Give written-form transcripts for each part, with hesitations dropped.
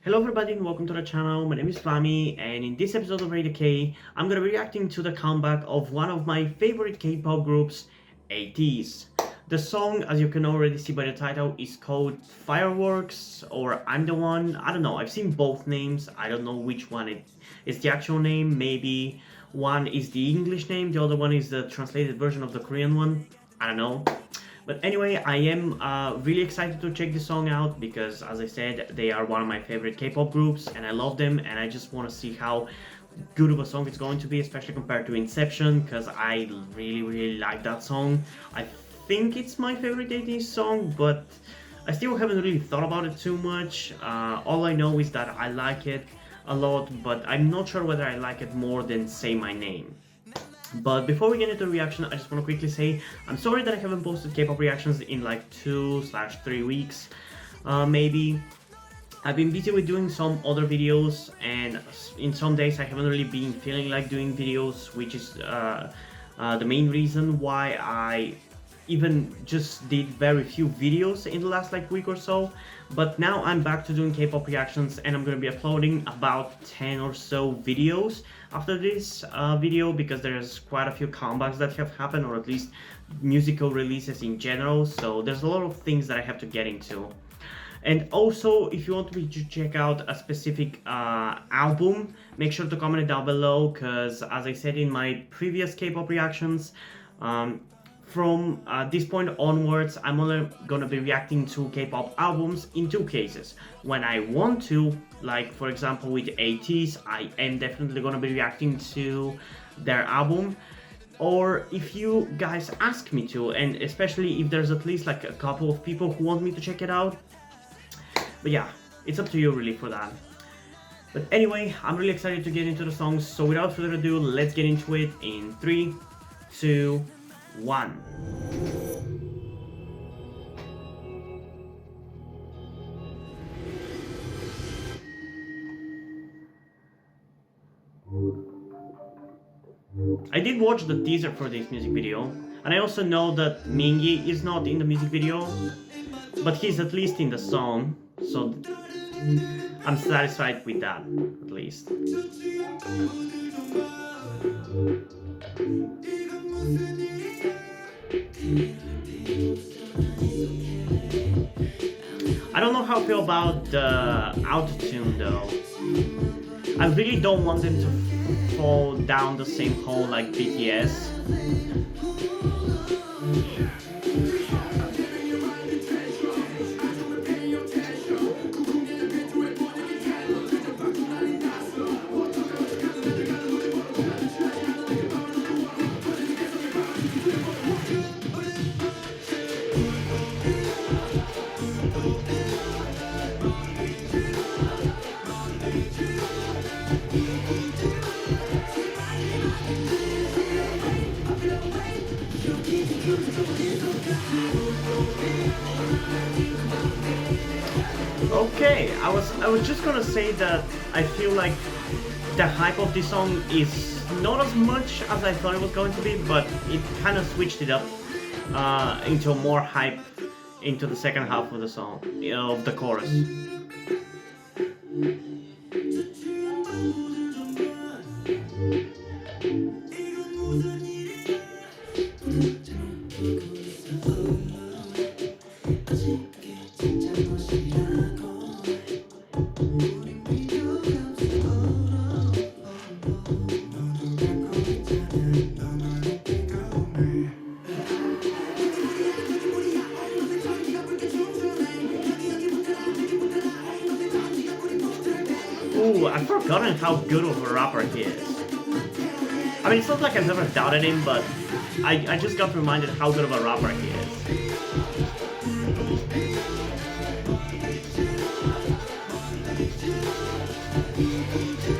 Hello everybody and welcome to the channel. My name is Flami and in this episode of K, I'm gonna be reacting to the comeback of one of my favorite K-pop groups, ATEEZ. The song, as you can already see by the title, is called Fireworks or I'm the One. I don't know, I've seen both names. I don't know which one it is the actual name. Maybe one is the English name, the other one is the translated version of the Korean one. I don't know. But anyway, I am really excited to check the song out because, as I said, they are one of my favorite K-pop groups and I love them and I just want to see how good of a song it's going to be, especially compared to Inception, because I really like that song. I think it's my favorite 80s song, but I still haven't really thought about it too much. All I know is that I like it a lot, but I'm not sure whether I like it more than Say My Name. But before we get into the reaction, I just want to quickly say I'm sorry that I haven't posted K-pop reactions in like 2/3 weeks, maybe. I've been busy with doing some other videos, and in some days I haven't really been feeling like doing videos, which is the main reason why I even just did very few videos in the last like week or so. But now I'm back to doing K-pop reactions and I'm gonna be uploading about 10 or so videos after this video, because there's quite a few comebacks that have happened, or at least musical releases in general, so there's a lot of things that I have to get into. And also, if you want me to check out a specific album, make sure to comment it down below, because as I said in my previous K-pop reactions, from this point onwards, I'm only gonna be reacting to K-pop albums in two cases. When I want to, like for example with ATEEZ, I am definitely gonna be reacting to their album, or if you guys ask me to, and especially if there's at least like a couple of people who want me to check it out. But yeah, it's up to you really for that. But anyway, I'm really excited to get into the songs, so without further ado, let's get into it in 3, 2, 1. I did watch the teaser for this music video, and I also know that Mingi is not in the music video, but he's at least in the song, so I'm satisfied with that, at least. I don't know how I feel about the autotune though. I really don't want them to fall down the same hole like BTS. Okay, I was just gonna say that I feel like the hype of this song is not as much as I thought it was going to be, but it kind of switched it up into more hype into the second half of the song, of the chorus. Ooh, I've forgotten how good of a rapper he is. I mean, it's not like I've never doubted him, but I just got reminded how good of a rapper he is.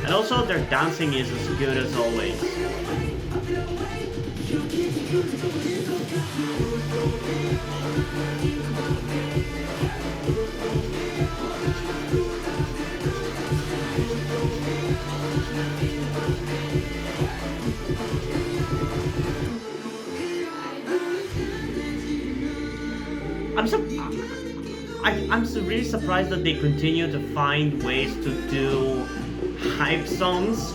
And also, their dancing is as good as always. I'm so I'm really surprised that they continue to find ways to do hype songs.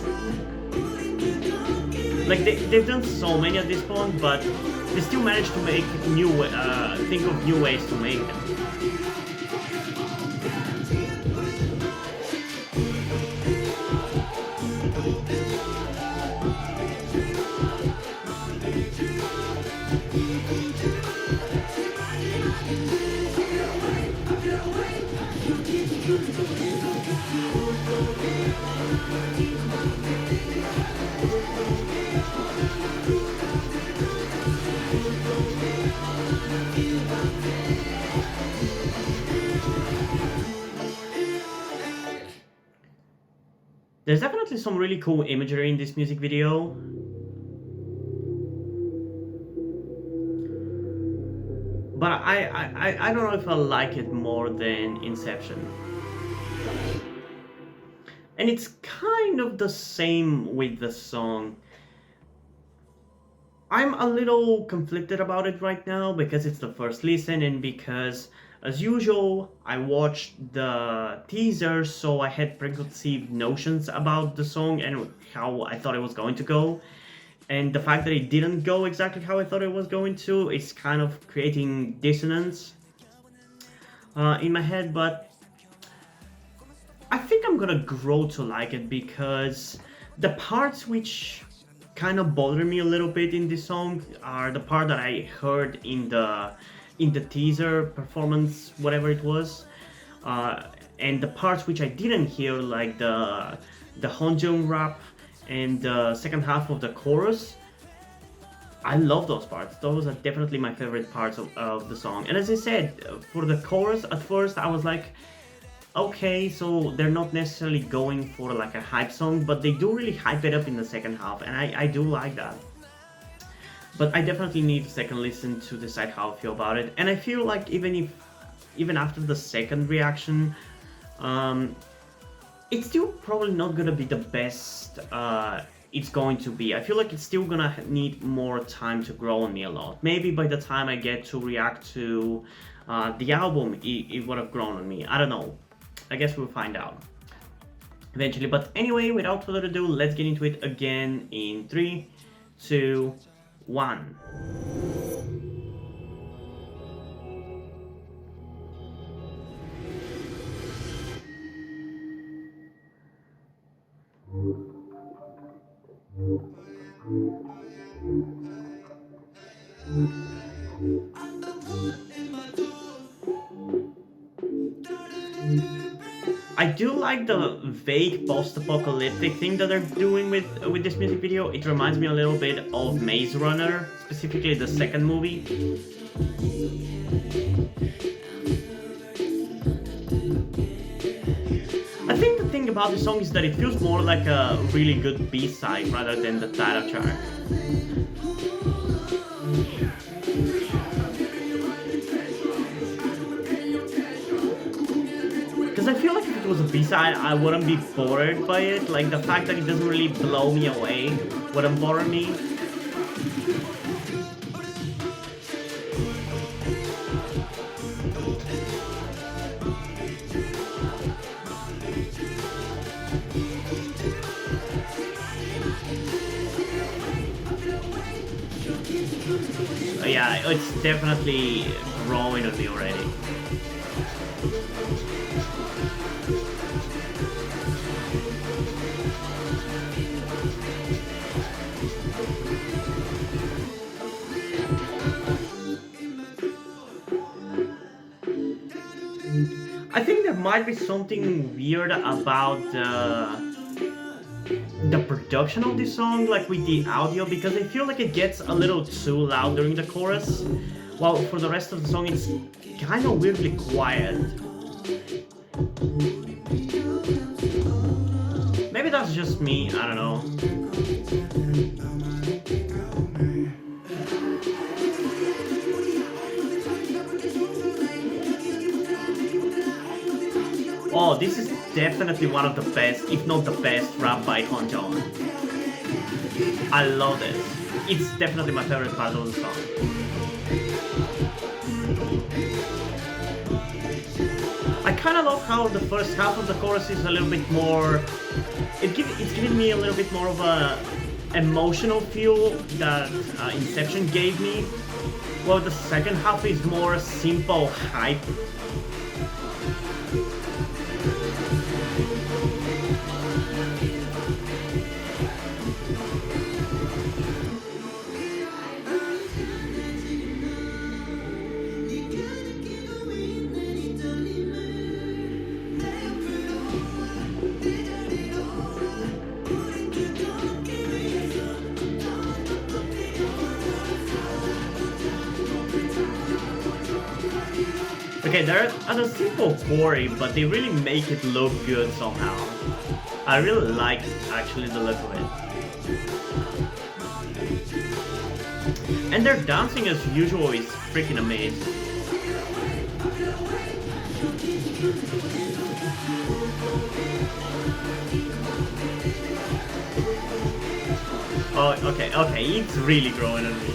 Like they've done so many at this point, but they still manage to make think of new ways to make them. There's definitely some really cool imagery in this music video. But I don't know if I like it more than Inception. And it's kind of the same with the song. I'm a little conflicted about it right now because it's the first listen and because, as usual, I watched the teaser, so I had preconceived notions about the song and how I thought it was going to go. And the fact that it didn't go exactly how I thought it was going to, it's kind of creating dissonance in my head, but I think I'm gonna grow to like it because the parts which kind of bother me a little bit in this song are the part that I heard in the teaser performance, whatever it was, and the parts which I didn't hear, like the Honjung rap and the second half of the chorus. I love those parts. Those are definitely my favorite parts of the song. And as I said, for the chorus, at first I was like, okay, so they're not necessarily going for like a hype song, but they do really hype it up in the second half, and I do like that. But I definitely need a second listen to decide how I feel about it. And I feel like even after the second reaction, it's still probably not gonna be the best it's going to be. I feel like it's still gonna need more time to grow on me a lot. Maybe by the time I get to react to the album, it would have grown on me. I don't know. I guess we'll find out eventually. But anyway, without further ado, let's get into it again in 3, 2, 1. I do like the vague post-apocalyptic thing that they're doing with this music video. It reminds me a little bit of Maze Runner, specifically the second movie. I think the thing about this song is that it feels more like a really good B-side rather than the title track. Because I feel like if it was a B-side, I wouldn't be bothered by it. Like, the fact that it doesn't really blow me away wouldn't bother me. Yeah, it's definitely growing on me already. I think there might be something weird about the production of this song, like with the audio, because I feel like it gets a little too loud during the chorus, while for the rest of the song it's kind of weirdly quiet. Maybe that's just me, I don't know. Oh, this is definitely one of the best, if not the best, rap by Honjong. I love this. It's definitely my favorite part of the song. kind of love how the first half of the chorus is a little bit more. It's giving me a little bit more of a emotional feel that Inception gave me. Well, the second half is more simple hype. Okay, they're at a simple quarry, but they really make it look good somehow. I really like actually the look of it. And their dancing as usual is freaking amazing. Oh, okay, it's really growing on me.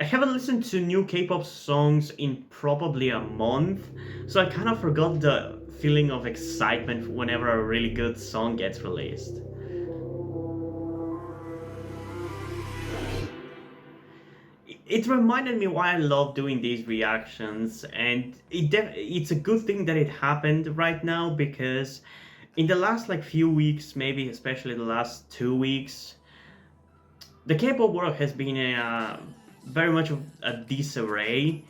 I haven't listened to new K-pop songs in probably a month, so I kind of forgot the feeling of excitement whenever a really good song gets released. It reminded me why I love doing these reactions, and it's a good thing that it happened right now, because in the last like few weeks, maybe especially the last 2 weeks, the K-pop world has been very much of a disarray,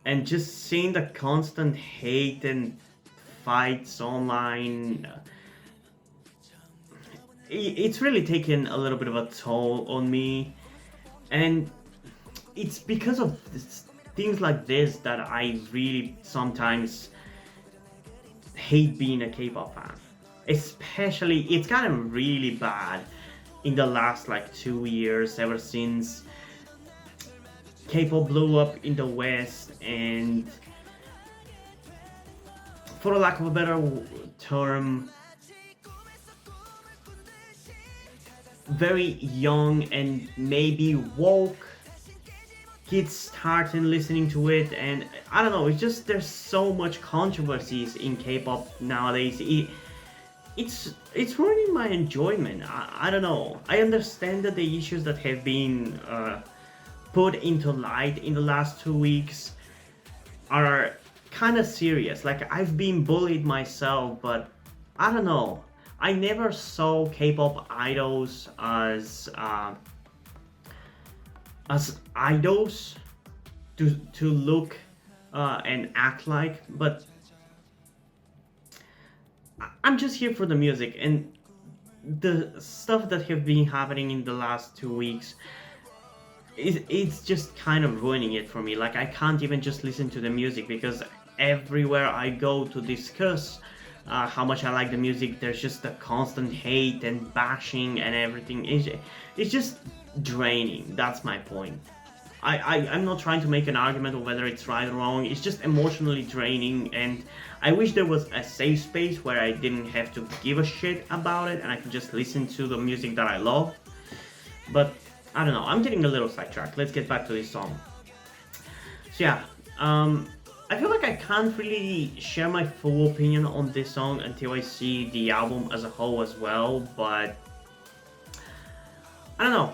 and just seeing the constant hate and fights online, it's really taken a little bit of a toll on me, and it's because of things like this that I really sometimes hate being a K-pop fan. Especially, it's gotten really bad in the last like 2 years, ever since K-pop blew up in the West, and for lack of a better term, very young and maybe woke kids starting listening to it, and I don't know, it's just there's so much controversies in K-pop nowadays. It's ruining my enjoyment. I don't know. I understand that the issues that have been put into light in the last 2 weeks are kind of serious. Like, I've been bullied myself, but I don't know. I never saw K-pop idols as idols to look and act like, but I'm just here for the music, and the stuff that have been happening in the last 2 weeks, it's just kind of ruining it for me. Like, I can't even just listen to the music, because everywhere I go to discuss how much I like the music, there's just a constant hate and bashing and everything. It's just draining. That's my point. I'm not trying to make an argument of whether it's right or wrong. It's just emotionally draining, and I wish there was a safe space where I didn't have to give a shit about it and I could just listen to the music that I love. But I don't know, I'm getting a little sidetracked. Let's get back to this song. So yeah, I feel like I can't really share my full opinion on this song until I see the album as a whole as well, but I don't know.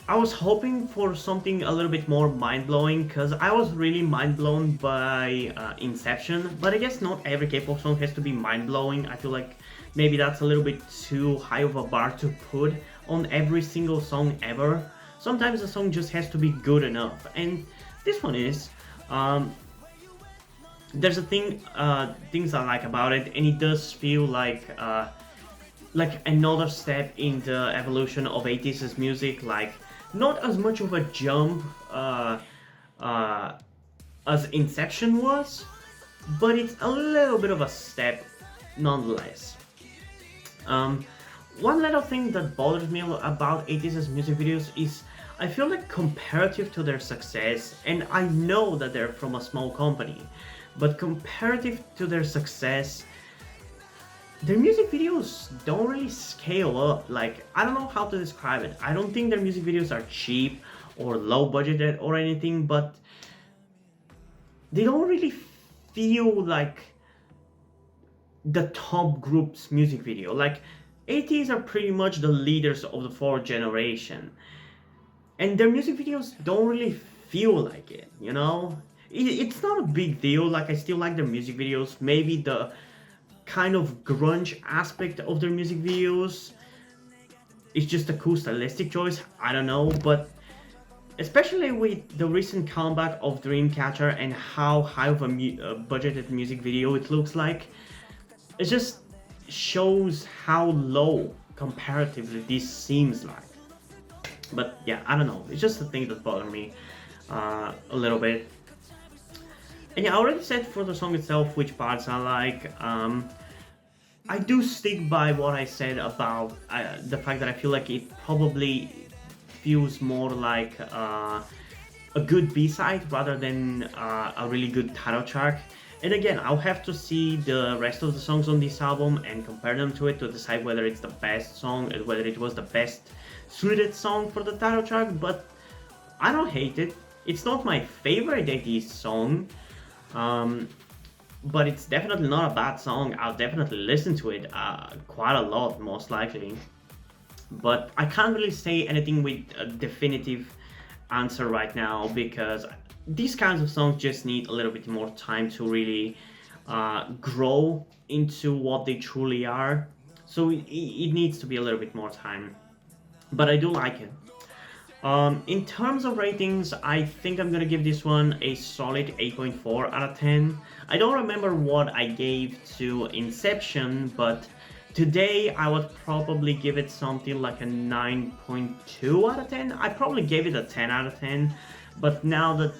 I was hoping for something a little bit more mind-blowing, because I was really mind-blown by Inception, but I guess not every K-pop song has to be mind-blowing. I feel like maybe that's a little bit too high of a bar to put on every single song ever. Sometimes a song just has to be good enough, and this one is. There's a things I like about it, and it does feel like another step in the evolution of ATEEZ's music. Like, not as much of a jump as Inception was, but it's a little bit of a step nonetheless. One little thing that bothers me about ATEEZ's music videos is I feel like, comparative to their success, and I know that they're from a small company, but comparative to their success, their music videos don't really scale up. Like, I don't know how to describe it. I don't think their music videos are cheap or low budgeted or anything, but they don't really feel like the top group's music video. Like, ATEEZ are pretty much the leaders of the fourth generation, and their music videos don't really feel like it, you know? It's not a big deal. Like, I still like their music videos. Maybe the kind of grunge aspect of their music videos is just a cool stylistic choice, I don't know, but especially with the recent comeback of Dreamcatcher and how high of a budgeted music video it looks like, it just shows how low comparatively this seems like. But yeah, I don't know, it's just a thing that bothered me a little bit. And yeah, I already said for the song itself which parts I like. I do stick by what I said about the fact that I feel like it probably feels more like a good B-side rather than a really good title track. And again, I'll have to see the rest of the songs on this album and compare them to it to decide whether it's the best song and whether it was the best suited song for the title track, but I don't hate it. It's not my favorite ATEEZ song, but it's definitely not a bad song. I'll definitely listen to it quite a lot, most likely. But I can't really say anything with a definitive answer right now, because these kinds of songs just need a little bit more time to really grow into what they truly are. So it needs to be a little bit more time. But I do like it. In terms of ratings, I think I'm gonna give this one a solid 8.4 out of 10. I don't remember what I gave to Inception, but today I would probably give it something like a 9.2 out of 10. I probably gave it a 10 out of 10, but now that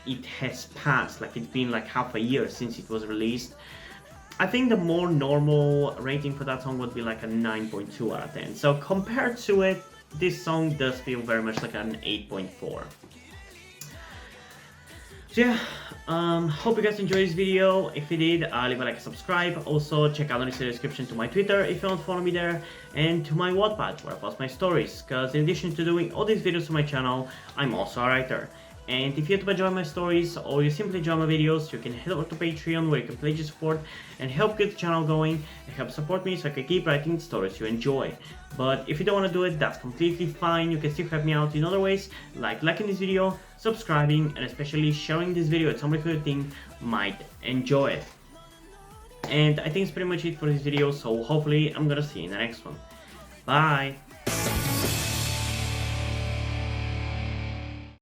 it has passed, like it's been like half a year since it was released, I think the more normal rating for that song would be like a 9.2 out of 10. So compared to it, this song does feel very much like an 8.4. So yeah, hope you guys enjoyed this video. If you did, leave a like and subscribe. Also, check out the description to my Twitter if you want to follow me there, and to my Wattpad where I post my stories, because in addition to doing all these videos on my channel, I'm also a writer. And if you want to enjoy my stories or you simply enjoy my videos, you can head over to Patreon where you can pledge your support and help get the channel going and help support me so I can keep writing the stories you enjoy. But if you don't want to do it, that's completely fine. You can still help me out in other ways, like liking this video, subscribing, and especially sharing this video with somebody who you think might enjoy it. And I think it's pretty much it for this video, so hopefully I'm gonna see you in the next one. Bye!